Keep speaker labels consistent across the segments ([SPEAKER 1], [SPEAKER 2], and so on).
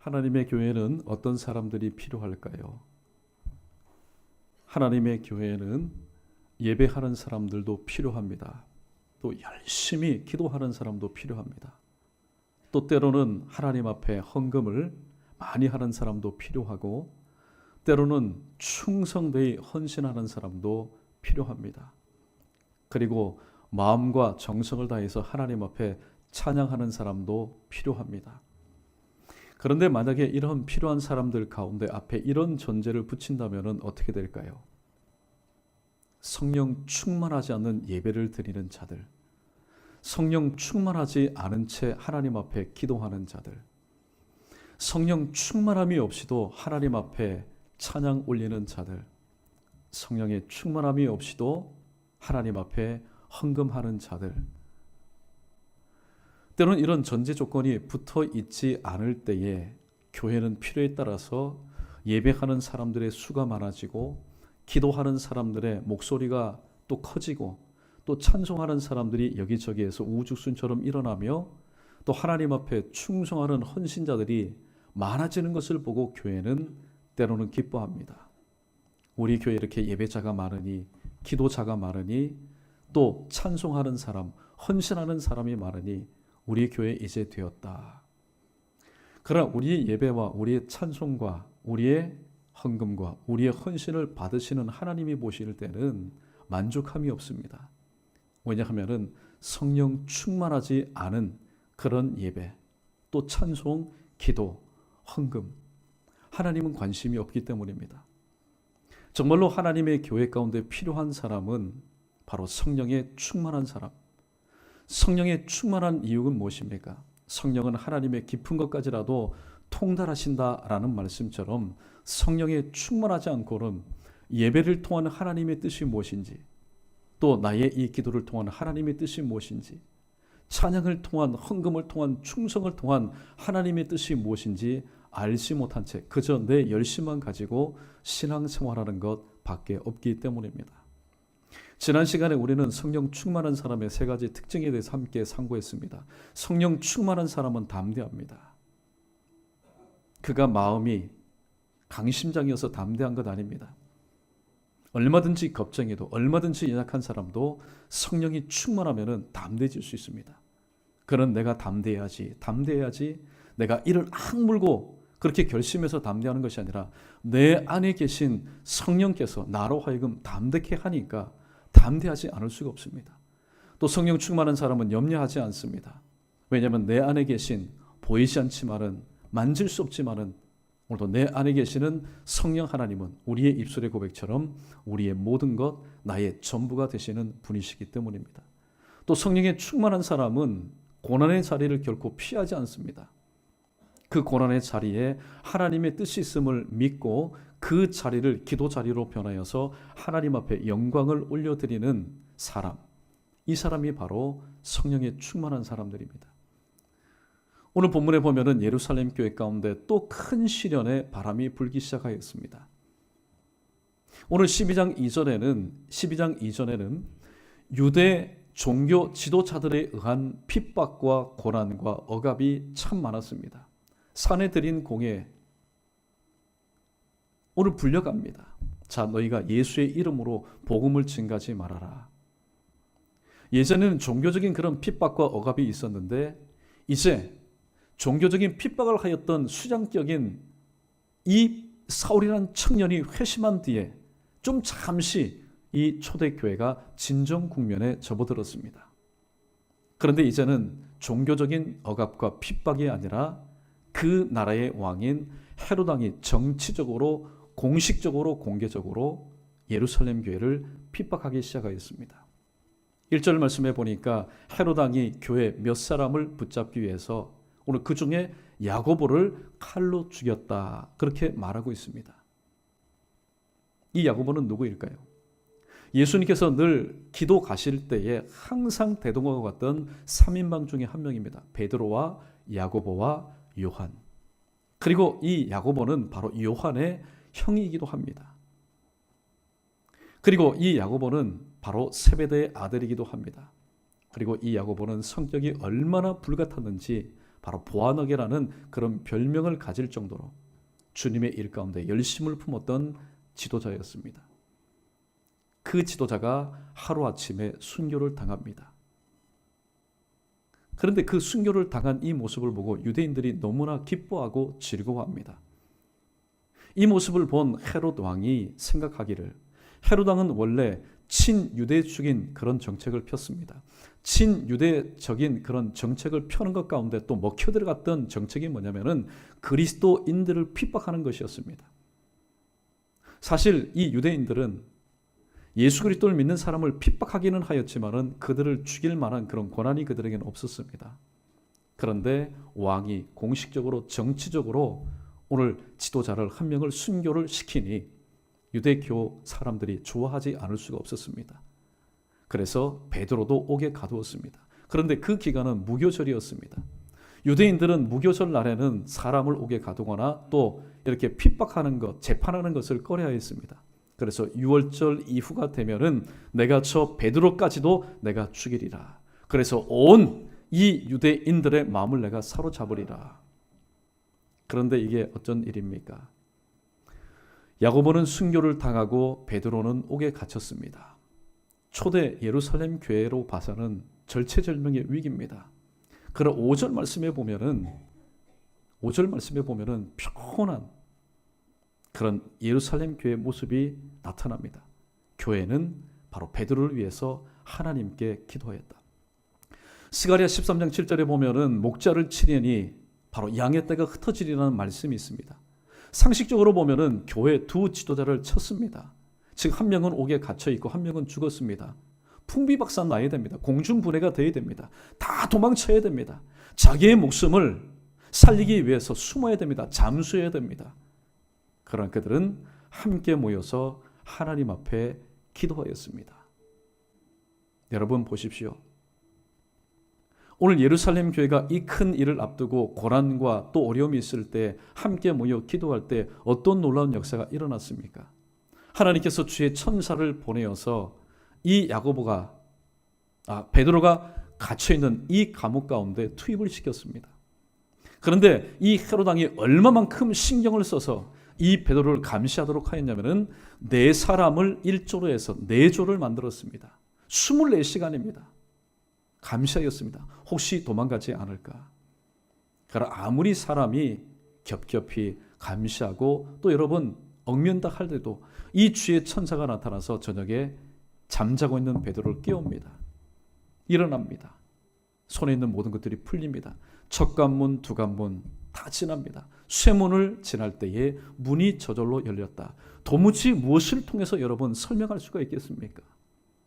[SPEAKER 1] 하나님의 교회는 어떤 사람들이 필요할까요? 하나님의 교회는 예배하는 사람들도 필요합니다. 또 열심히 기도하는 사람도 필요합니다. 또 때로는 하나님 앞에 헌금을 많이 하는 사람도 필요하고, 때로는 충성되이 헌신하는 사람도 필요합니다. 그리고 마음과 정성을 다해서 하나님 앞에 찬양하는 사람도 필요합니다. 그런데 만약에 이런 필요한 사람들 가운데 앞에 이런 전제를 붙인다면 어떻게 될까요? 성령 충만하지 않는 예배를 드리는 자들, 성령 충만하지 않은 채 하나님 앞에 기도하는 자들, 성령 충만함이 없이도 하나님 앞에 찬양 올리는 자들, 성령의 충만함이 없이도 하나님 앞에 헌금하는 자들, 때로는 이런 전제 조건이 붙어 있지 않을 때에 교회는 필요에 따라서 예배하는 사람들의 수가 많아지고, 기도하는 사람들의 목소리가 또 커지고, 또 찬송하는 사람들이 여기저기에서 우후죽순처럼 일어나며, 또 하나님 앞에 충성하는 헌신자들이 많아지는 것을 보고 교회는 때로는 기뻐합니다. 우리 교회에 이렇게 예배자가 많으니, 기도자가 많으니, 또 찬송하는 사람, 헌신하는 사람이 많으니 우리 교회 이제 되었다. 그러나 우리의 예배와 우리의 찬송과 우리의 헌금과 우리의 헌신을 받으시는 하나님이 보실 때는 만족함이 없습니다. 왜냐하면 성령 충만하지 않은 그런 예배, 또 찬송, 기도, 헌금, 하나님은 관심이 없기 때문입니다. 정말로 하나님의 교회 가운데 필요한 사람은 바로 성령에 충만한 사람. 성령에 충만한 이유는 무엇입니까? 성령은 하나님의 깊은 것까지라도 통달하신다라는 말씀처럼 성령에 충만하지 않고는 예배를 통한 하나님의 뜻이 무엇인지, 또 나의 이 기도를 통한 하나님의 뜻이 무엇인지, 찬양을 통한, 헌금을 통한, 충성을 통한 하나님의 뜻이 무엇인지 알지 못한 채 그저 내 열심만 가지고 신앙생활하는 것 밖에 없기 때문입니다. 지난 시간에 우리는 성령 충만한 사람의 세 가지 특징에 대해서 함께 상고했습니다. 성령 충만한 사람은 담대합니다. 그가 마음이 강심장이어서 담대한 것 아닙니다. 얼마든지 겁쟁이도, 얼마든지 연약한 사람도 성령이 충만하면 담대해질 수 있습니다. 그는 내가 담대해야지, 내가 이를 악물고 그렇게 결심해서 담대하는 것이 아니라 내 안에 계신 성령께서 나로 하여금 담대케 하니까 담대하지 않을 수가 없습니다. 또 성령 충만한 사람은 염려하지 않습니다. 왜냐하면 내 안에 계신, 보이지 않지만은, 만질 수 없지만은, 오늘도 내 안에 계시는 성령 하나님은 우리의 입술의 고백처럼 우리의 모든 것, 나의 전부가 되시는 분이시기 때문입니다. 또 성령에 충만한 사람은 고난의 자리를 결코 피하지 않습니다. 그 고난의 자리에 하나님의 뜻이 있음을 믿고 그 자리를 기도 자리로 변하여서 하나님 앞에 영광을 올려드리는 사람, 이 사람이 바로 성령에 충만한 사람들입니다. 오늘 본문에 보면은 예루살렘 교회 가운데 또 큰 시련의 바람이 불기 시작하였습니다. 오늘 12장 이전에는 유대 종교 지도자들에 의한 핍박과 고난과 억압이 참 많았습니다. 산에 들인 공에 오늘 불려갑니다. 자, 너희가 예수의 이름으로 복음을 증가하지 말아라. 예전에는 종교적인 그런 핍박과 억압이 있었는데, 이제 종교적인 핍박을 하였던 수장격인 이 사울이라는 청년이 회심한 뒤에 좀 잠시 이 초대교회가 진정 국면에 접어들었습니다. 그런데 이제는 종교적인 억압과 핍박이 아니라 그 나라의 왕인 헤롯 왕이 정치적으로, 공식적으로, 공개적으로 예루살렘 교회를 핍박하기 시작하였습니다. 1절 말씀해 보니까 헤롯 왕이 교회 몇 사람을 붙잡기 위해서 오늘 그 중에 야고보를 칼로 죽였다, 그렇게 말하고 있습니다. 이 야고보는 누구일까요? 예수님께서 늘 기도 가실 때에 항상 대동하고 갔던 3인방 중에 한 명입니다. 베드로와 야고보와 요한. 그리고 이 야고보는 바로 요한의 형이기도 합니다. 그리고 이 야고보는 바로 세베대의 아들이기도 합니다. 그리고 이 야고보는 성격이 얼마나 불같았는지 바로 보아너게라는 그런 별명을 가질 정도로 주님의 일 가운데 열심을 품었던 지도자였습니다. 그 지도자가 하루아침에 순교를 당합니다. 그런데 그 순교를 당한 이 모습을 보고 유대인들이 너무나 기뻐하고 즐거워합니다. 이 모습을 본 헤롯 왕이 생각하기를, 헤롯 왕은 원래 친유대적인 그런 정책을 폈습니다. 친유대적인 그런 정책을 펴는 것 가운데 또 먹혀 들어갔던 정책이 뭐냐면은 그리스도인들을 핍박하는 것이었습니다. 사실 이 유대인들은 예수 그리스도를 믿는 사람을 핍박하기는 하였지만은 그들을 죽일 만한 그런 권한이 그들에게는 없었습니다. 그런데 왕이 공식적으로 정치적으로 오늘 지도자를 한 명을 순교를 시키니 유대교 사람들이 좋아하지 않을 수가 없었습니다. 그래서 베드로도 옥에 가두었습니다. 그런데 그 기간은 무교절이었습니다. 유대인들은 무교절 날에는 사람을 옥에 가두거나 또 이렇게 핍박하는 것, 재판하는 것을 꺼려야 했습니다. 그래서 유월절 이후가 되면은 내가 저 베드로까지도 내가 죽이리라. 그래서 온 이 유대인들의 마음을 내가 사로잡으리라. 그런데 이게 어쩐 일입니까? 야고보는 순교를 당하고 베드로는 옥에 갇혔습니다. 초대 예루살렘 교회로 봐서는 절체절명의 위기입니다. 그런 5절 말씀에 보면은 평온한 그런 예루살렘 교회의 모습이 나타납니다. 교회는 바로 베드로를 위해서 하나님께 기도하였다. 스가랴 13장 7절에 보면은 목자를 치려니 바로 양의 떼가 흩어지리라는 말씀이 있습니다. 상식적으로 보면은 교회 두 지도자를 쳤습니다. 즉 한 명은 옥에 갇혀 있고 한 명은 죽었습니다. 풍비박산 나야 됩니다. 공중분해가 되어야 됩니다. 다 도망쳐야 됩니다. 자기의 목숨을 살리기 위해서 숨어야 됩니다. 잠수해야 됩니다. 그러나 그들은 함께 모여서 하나님 앞에 기도하였습니다. 여러분 보십시오. 오늘 예루살렘 교회가 이 큰 일을 앞두고 고난과 또 어려움이 있을 때 함께 모여 기도할 때 어떤 놀라운 역사가 일어났습니까? 하나님께서 주의 천사를 보내어서 이 베드로가 갇혀있는 이 감옥 가운데 투입을 시켰습니다. 그런데 이 헤롯 왕이 얼마만큼 신경을 써서 이 베드로를 감시하도록 하였냐면은 4사람을 1조로 해서 4조를 만들었습니다. 24시간입니다. 감시하였습니다. 혹시 도망가지 않을까? 그러나 아무리 사람이 겹겹이 감시하고 또 여러분 얽면다 할 때도 이 주의 천사가 나타나서 저녁에 잠자고 있는 베드로를 깨웁니다. 일어납니다. 손에 있는 모든 것들이 풀립니다. 첫 관문, 두 관문 다 지납니다. 쇠문을 지날 때에 문이 저절로 열렸다. 도무지 무엇을 통해서 여러분 설명할 수가 있겠습니까?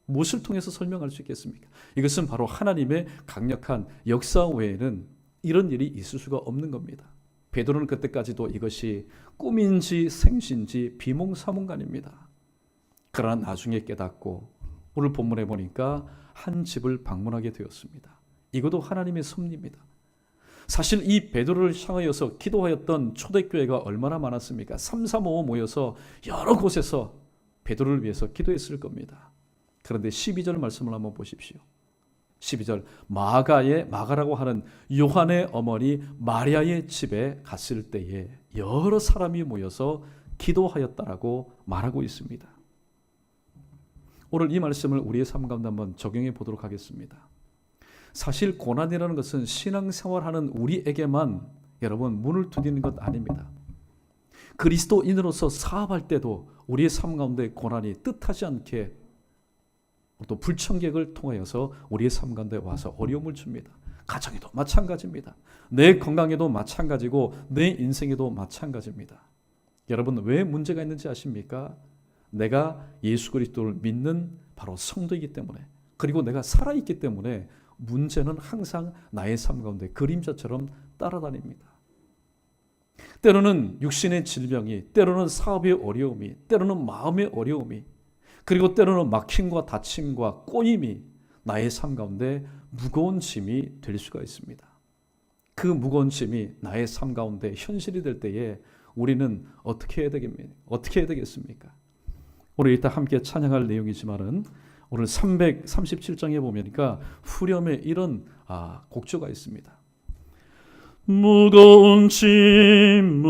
[SPEAKER 1] 무엇을 통해서 설명할 수 있겠습니까? 이것은 바로 하나님의 강력한 역사 외에는 이런 일이 있을 수가 없는 겁니다. 베드로는 그때까지도 이것이 꿈인지 생신지 비몽사몽간입니다. 그러나 나중에 깨닫고 오늘 본문에 보니까 한 집을 방문하게 되었습니다. 이것도 하나님의 섭리입니다. 사실 이 베드로를 향하여서 기도하였던 초대교회가 얼마나 많았습니까? 335 모여서 여러 곳에서 베드로를 위해서 기도했을 겁니다. 그런데 12절 말씀을 한번 보십시오. 12절 마가라고 하는 요한의 어머니 마리아의 집에 갔을 때에 여러 사람이 모여서 기도하였다라고 말하고 있습니다. 오늘 이 말씀을 우리의 삶 가운데 한번 적용해 보도록 하겠습니다. 사실 고난이라는 것은 신앙생활하는 우리에게만 여러분 문을 두드리는 것 아닙니다. 그리스도인으로서 사업할 때도 우리의 삶 가운데 고난이 뜻하지 않게 또 불청객을 통하여서 우리의 삶 가운데 와서 어려움을 줍니다. 가정에도 마찬가지입니다. 내 건강에도 마찬가지고 내 인생에도 마찬가지입니다. 여러분 왜 문제가 있는지 아십니까? 내가 예수 그리스도를 믿는 바로 성도이기 때문에 그리고 내가 살아있기 때문에 문제는 항상 나의 삶 가운데 그림자처럼 따라다닙니다. 때로는 육신의 질병이, 때로는 사업의 어려움이, 때로는 마음의 어려움이, 그리고 때로는 막힘과 다침과 꼬임이 나의 삶 가운데 무거운 짐이 될 수가 있습니다. 그 무거운 짐이 나의 삶 가운데 현실이 될 때에 우리는 어떻게 해야 되겠습니까? 오늘 이따 함께 찬양할 내용이지만은 오늘 337장에 보니까 후렴에 이런 곡조가 있습니다. 무거운 짐을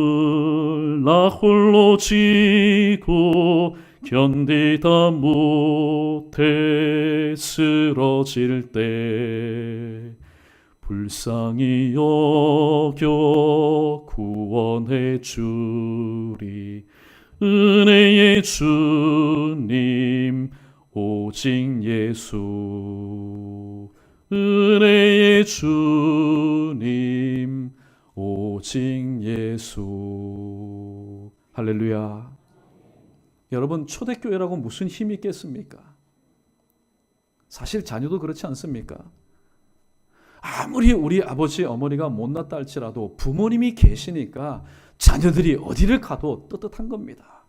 [SPEAKER 1] 나 홀로 지고 견디다 못해 쓰러질 때 불쌍히 여겨 구원해 주리. 은혜의 주님 오직 예수. 은혜의 주님 오직 예수. 할렐루야. 여러분, 초대교회라고 무슨 힘이 있겠습니까? 사실 자녀도 그렇지 않습니까? 아무리 우리 아버지 어머니가 못났다 할지라도 부모님이 계시니까 자녀들이 어디를 가도 떳떳한 겁니다.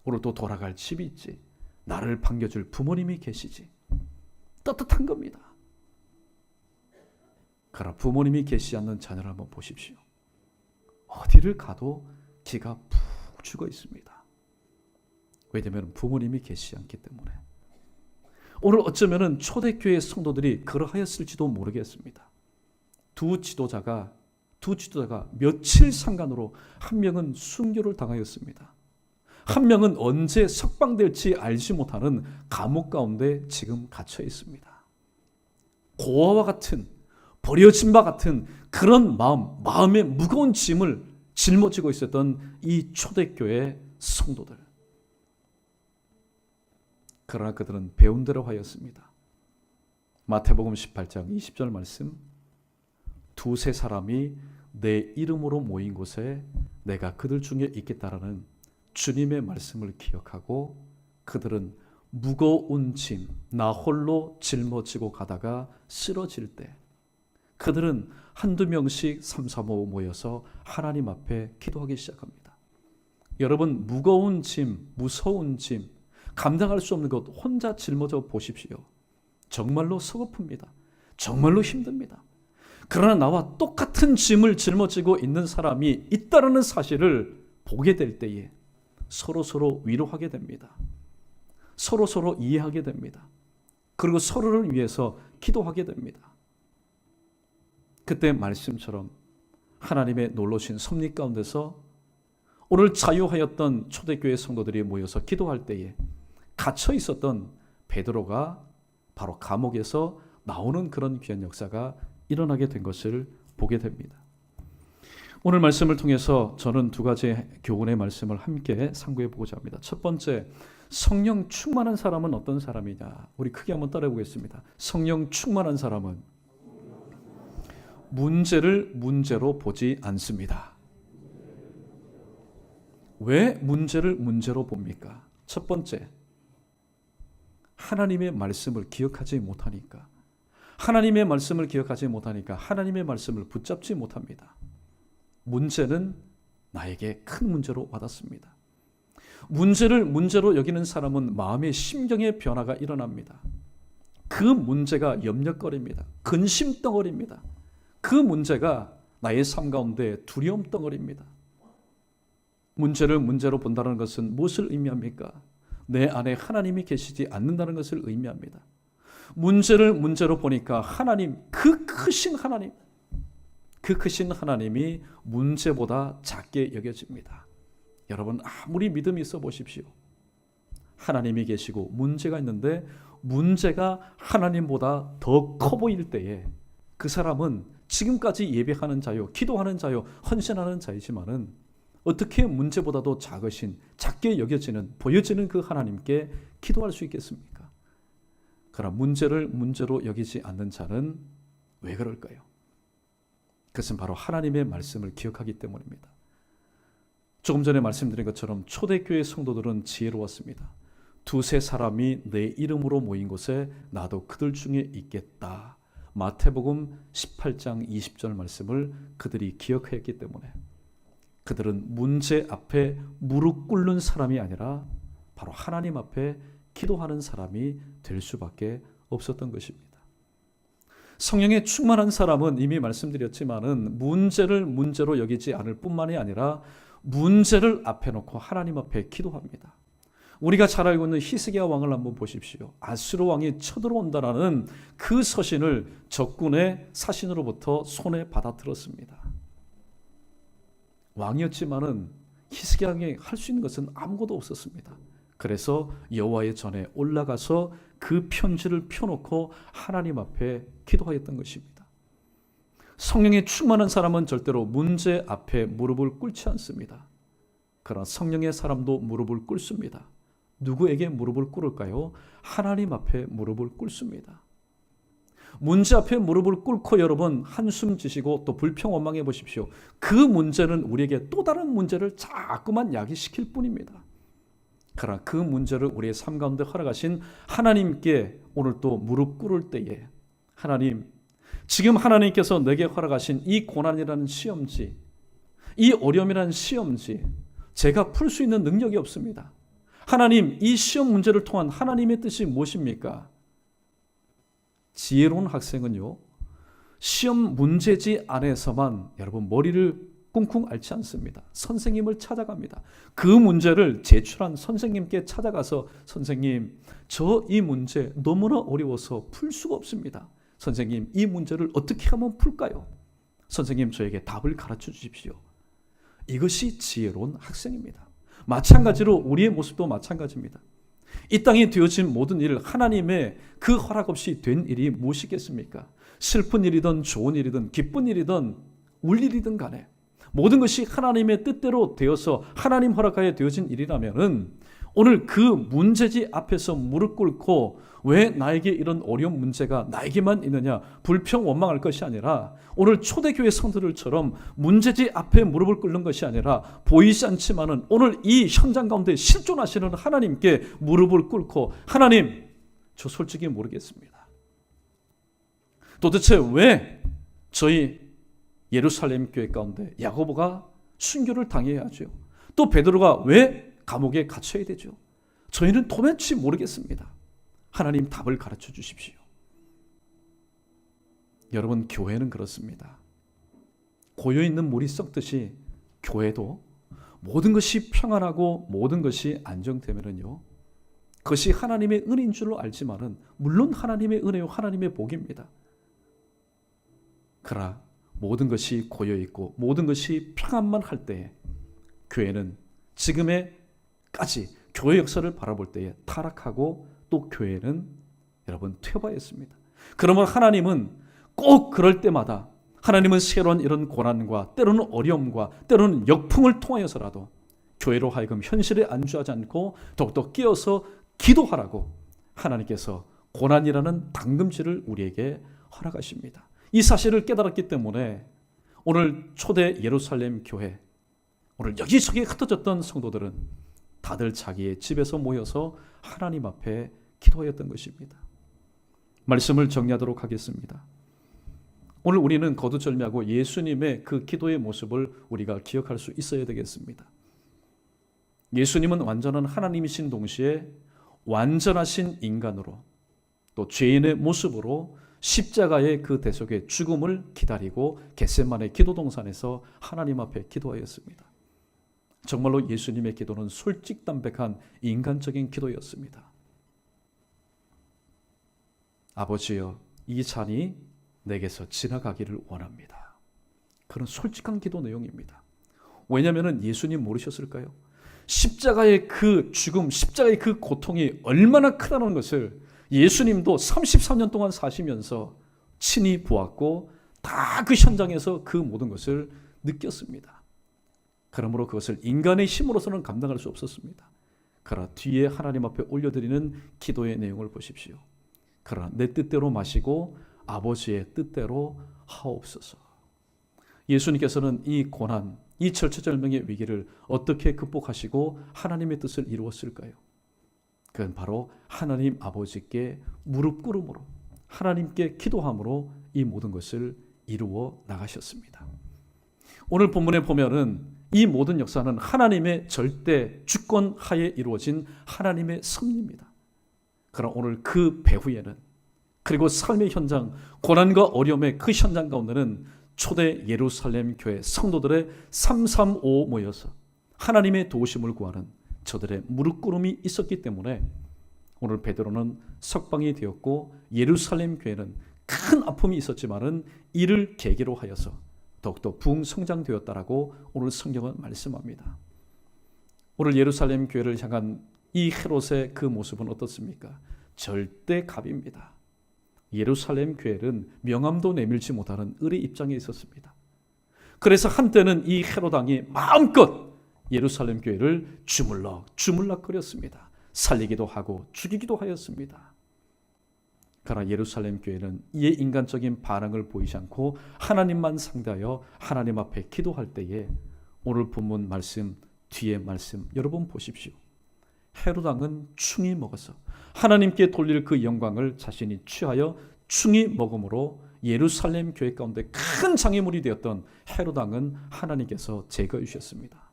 [SPEAKER 1] 오늘 또 돌아갈 집이 있지, 나를 반겨줄 부모님이 계시지, 떳떳한 겁니다. 그러나 부모님이 계시지 않는 자녀를 한번 보십시오. 어디를 가도 기가 푹 죽어 있습니다. 왜냐하면 부모님이 계시지 않기 때문에. 오늘 어쩌면 초대교회 성도들이 그러하였을지도 모르겠습니다. 두 지도자가 며칠 상간으로 한 명은 순교를 당하였습니다. 한 명은 언제 석방될지 알지 못하는 감옥 가운데 지금 갇혀 있습니다. 고아와 같은, 버려진 바 같은 그런 마음의 무거운 짐을 짊어지고 있었던 이 초대교회 성도들. 그러나 그들은 배운 대로 하였습니다. 마태복음 18장 20절 말씀, 두세 사람이 내 이름으로 모인 곳에 내가 그들 중에 있겠다라는 주님의 말씀을 기억하고 그들은 무거운 짐, 나 홀로 짊어지고 가다가 쓰러질 때 그들은 한두 명씩 3, 4, 5 모여서 하나님 앞에 기도하기 시작합니다. 여러분, 무거운 짐, 무서운 짐, 감당할 수 없는 것 혼자 짊어져 보십시오. 정말로 서글픕니다. 정말로 힘듭니다. 그러나 나와 똑같은 짐을 짊어지고 있는 사람이 있다는 사실을 보게 될 때에 서로 위로하게 됩니다. 서로 이해하게 됩니다. 그리고 서로를 위해서 기도하게 됩니다. 그때 말씀처럼 하나님의 놀라신 섭리 가운데서 오늘 자유하였던 초대교회 성도들이 모여서 기도할 때에 갇혀 있었던 베드로가 바로 감옥에서 나오는 그런 귀한 역사가 일어나게 된 것을 보게 됩니다. 오늘 말씀을 통해서 저는 두 가지 교훈의 말씀을 함께 상고해 보고자 합니다. 첫 번째, 성령 충만한 사람은 어떤 사람이냐? 우리 크게 한번 따라해 보겠습니다. 성령 충만한 사람은 문제를 문제로 보지 않습니다. 왜 문제를 문제로 봅니까? 첫 번째, 하나님의 말씀을 기억하지 못하니까. 하나님의 말씀을 기억하지 못하니까 하나님의 말씀을 붙잡지 못합니다. 문제는 나에게 큰 문제로 와닿습니다. 문제를 문제로 여기는 사람은 마음의 심경의 변화가 일어납니다. 그 문제가 염려거리입니다. 근심덩어리입니다. 그 문제가 나의 삶 가운데 두려움덩어리입니다. 문제를 문제로 본다는 것은 무엇을 의미합니까? 내 안에 하나님이 계시지 않는다는 것을 의미합니다. 문제를 문제로 보니까 하나님, 그 크신 하나님이 문제보다 작게 여겨집니다. 여러분, 아무리 믿음이 있어 보십시오. 하나님이 계시고 문제가 있는데 문제가 하나님보다 더 커 보일 때에 그 사람은 지금까지 예배하는 자요, 기도하는 자요, 헌신하는 자이지만은 어떻게 문제보다도 작게 여겨지는, 보여지는 그 하나님께 기도할 수 있겠습니까? 그러나 문제를 문제로 여기지 않는 자는 왜 그럴까요? 그것은 바로 하나님의 말씀을 기억하기 때문입니다. 조금 전에 말씀드린 것처럼 초대교회 성도들은 지혜로웠습니다. 두세 사람이 내 이름으로 모인 곳에 나도 그들 중에 있겠다. 마태복음 18장 20절 말씀을 그들이 기억했기 때문에 그들은 문제 앞에 무릎 꿇는 사람이 아니라 바로 하나님 앞에 기도하는 사람이 될 수밖에 없었던 것입니다. 성령에 충만한 사람은 이미 말씀드렸지만은 문제를 문제로 여기지 않을 뿐만이 아니라 문제를 앞에 놓고 하나님 앞에 기도합니다. 우리가 잘 알고 있는 히스기야 왕을 한번 보십시오. 아수르 왕이 쳐들어온다라는 그 서신을 적군의 사신으로부터 손에 받아들었습니다. 왕이었지만은 히스기야 왕이 할 수 있는 것은 아무것도 없었습니다. 그래서 여호와의 전에 올라가서 그 편지를 펴놓고 하나님 앞에 기도하였던 것입니다. 성령에 충만한 사람은 절대로 문제 앞에 무릎을 꿇지 않습니다. 그러나 성령의 사람도 무릎을 꿇습니다. 누구에게 무릎을 꿇을까요? 하나님 앞에 무릎을 꿇습니다. 문제 앞에 무릎을 꿇고 여러분 한숨 지시고 또 불평원망해 보십시오. 그 문제는 우리에게 또 다른 문제를 자꾸만 야기시킬 뿐입니다. 그러나 그 문제를 우리의 삶 가운데 허락하신 하나님께 오늘 또 무릎 꿇을 때에 하나님, 지금 하나님께서 내게 허락하신 이 고난이라는 시험지, 이 어려움이라는 시험지, 제가 풀 수 있는 능력이 없습니다. 하나님, 이 시험 문제를 통한 하나님의 뜻이 무엇입니까? 지혜로운 학생은요, 시험 문제지 안에서만 여러분 머리를 쿵쿵 앓지 않습니다. 선생님을 찾아갑니다. 그 문제를 제출한 선생님께 찾아가서 선생님, 저 이 문제 너무나 어려워서 풀 수가 없습니다. 선생님, 이 문제를 어떻게 하면 풀까요? 선생님, 저에게 답을 가르쳐 주십시오. 이것이 지혜로운 학생입니다. 마찬가지로 우리의 모습도 마찬가지입니다. 이 땅에 되어진 모든 일, 하나님의 그 허락 없이 된 일이 무엇이겠습니까? 슬픈 일이든 좋은 일이든 기쁜 일이든 울 일이든 간에 모든 것이 하나님의 뜻대로 되어서 하나님 허락하에 되어진 일이라면은 오늘 그 문제지 앞에서 무릎 꿇고 왜 나에게 이런 어려운 문제가 나에게만 있느냐 불평 원망할 것이 아니라 오늘 초대교회 성도들처럼 문제지 앞에 무릎을 꿇는 것이 아니라 보이지 않지만은 오늘 이 현장 가운데 실존하시는 하나님께 무릎을 꿇고 하나님, 저 솔직히 모르겠습니다. 도대체 왜 저희 예루살렘 교회 가운데 야고보가 순교를 당해야 하죠? 또 베드로가 왜 감옥에 갇혀야 되죠? 저희는 도무지 모르겠습니다. 하나님 답을 가르쳐 주십시오. 여러분, 교회는 그렇습니다. 고여있는 물이 썩듯이 교회도 모든 것이 평안하고 모든 것이 안정되면요, 그것이 하나님의 은혜인 줄로 알지만은 물론 하나님의 은혜요 하나님의 복입니다. 그러나 모든 것이 고여있고 모든 것이 평안만 할 때에 교회는 지금에까지 교회 역사를 바라볼 때에 타락하고 또 교회는 여러분 퇴보했습니다. 그러면 하나님은 꼭 그럴 때마다 하나님은 새로운 이런 고난과 때로는 어려움과 때로는 역풍을 통하여서라도 교회로 하여금 현실에 안주하지 않고 더욱더 끼어서 기도하라고 하나님께서 고난이라는 당금질을 우리에게 허락하십니다. 이 사실을 깨달았기 때문에 오늘 초대 예루살렘 교회, 오늘 여기저기 흩어졌던 성도들은 다들 자기의 집에서 모여서 하나님 앞에 기도하였던 것입니다. 말씀을 정리하도록 하겠습니다. 오늘 우리는 거두절미하고 예수님의 그 기도의 모습을 우리가 기억할 수 있어야 되겠습니다. 예수님은 완전한 하나님이신 동시에 완전하신 인간으로 또 죄인의 모습으로 십자가의 그 대속의 죽음을 기다리고 겟세마네 기도 동산에서 하나님 앞에 기도하였습니다. 정말로 예수님의 기도는 솔직담백한 인간적인 기도였습니다. 아버지여, 이 잔이 내게서 지나가기를 원합니다. 그런 솔직한 기도 내용입니다. 왜냐하면 예수님 모르셨을까요? 십자가의 그 죽음, 십자가의 그 고통이 얼마나 크다는 것을 예수님도 33년 동안 사시면서 친히 보았고 다 그 현장에서 그 모든 것을 느꼈습니다. 그러므로 그것을 인간의 힘으로서는 감당할 수 없었습니다. 그러나 뒤에 하나님 앞에 올려드리는 기도의 내용을 보십시오. 그러나 내 뜻대로 마시고 아버지의 뜻대로 하옵소서. 예수님께서는 이 고난, 이 절체절명의 위기를 어떻게 극복하시고 하나님의 뜻을 이루었을까요? 그건 바로 하나님 아버지께 무릎 꿇음으로 하나님께 기도함으로 이 모든 것을 이루어 나가셨습니다. 오늘 본문에 보면은 이 모든 역사는 하나님의 절대 주권 하에 이루어진 하나님의 섭리입니다. 그러나 오늘 그 배후에는 그리고 삶의 현장, 고난과 어려움의 그 현장 가운데는 초대 예루살렘 교회 성도들의 335 모여서 하나님의 도우심을 구하는 저들의 무릎 꿇음이 있었기 때문에 오늘 베드로는 석방이 되었고 예루살렘 교회는 큰 아픔이 있었지만은 이를 계기로 하여서 더욱더 부흥 성장되었다라고 오늘 성경은 말씀합니다. 오늘 예루살렘 교회를 향한 이 헤롯의 그 모습은 어떻습니까? 절대 갑입니다. 예루살렘 교회는 명함도 내밀지 못하는 을의 입장에 있었습니다. 그래서 한때는 이 헤롯 왕이 마음껏 예루살렘 교회를 주물럭거렸습니다. 살리기도 하고 죽이기도 하였습니다. 그러나 예루살렘 교회는 이에 인간적인 반응을 보이지 않고 하나님만 상대하여 하나님 앞에 기도할 때에 오늘 본문 말씀, 뒤에 말씀 여러분 보십시오. 헤롯 왕은 충이 먹어서 하나님께 돌릴 그 영광을 자신이 취하여 충이 먹음으로 예루살렘 교회 가운데 큰 장애물이 되었던 헤롯 왕은 하나님께서 제거해 주셨습니다.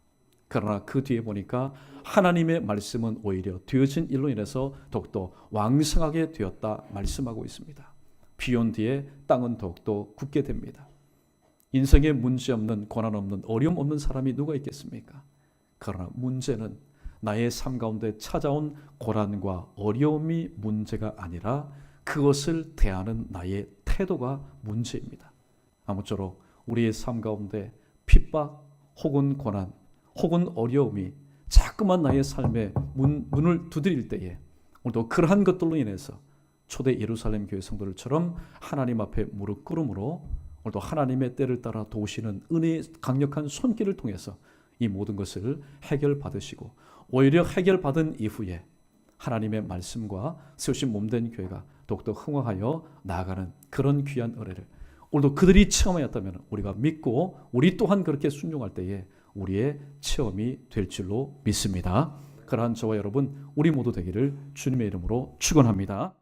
[SPEAKER 1] 그러나 그 뒤에 보니까 하나님의 말씀은 오히려 되어진 일로 인해서 더욱더 왕성하게 되었다 말씀하고 있습니다. 비온 뒤에 땅은 더욱더 굳게 됩니다. 인생에 문제 없는, 고난 없는, 어려움 없는 사람이 누가 있겠습니까? 그러나 문제는 나의 삶 가운데 찾아온 고난과 어려움이 문제가 아니라 그것을 대하는 나의 태도가 문제입니다. 아무쪼록 우리의 삶 가운데 핍박 혹은 고난 혹은 어려움이 자꾸만 나의 삶에 문을 두드릴 때에 오늘도 그러한 것들로 인해서 초대 예루살렘 교회 성도들처럼 하나님 앞에 무릎 꿇음으로 오늘도 하나님의 때를 따라 도우시는 은혜의 강력한 손길을 통해서 이 모든 것을 해결받으시고 오히려 해결받은 이후에 하나님의 말씀과 세우신 몸된 교회가 더욱더 흥황하여 나아가는 그런 귀한 은혜를 오늘도 그들이 체험하였다면 우리가 믿고 우리 또한 그렇게 순종할 때에 우리의 체험이 될 줄로 믿습니다. 그러한 저와 여러분 우리 모두 되기를 주님의 이름으로 축원합니다.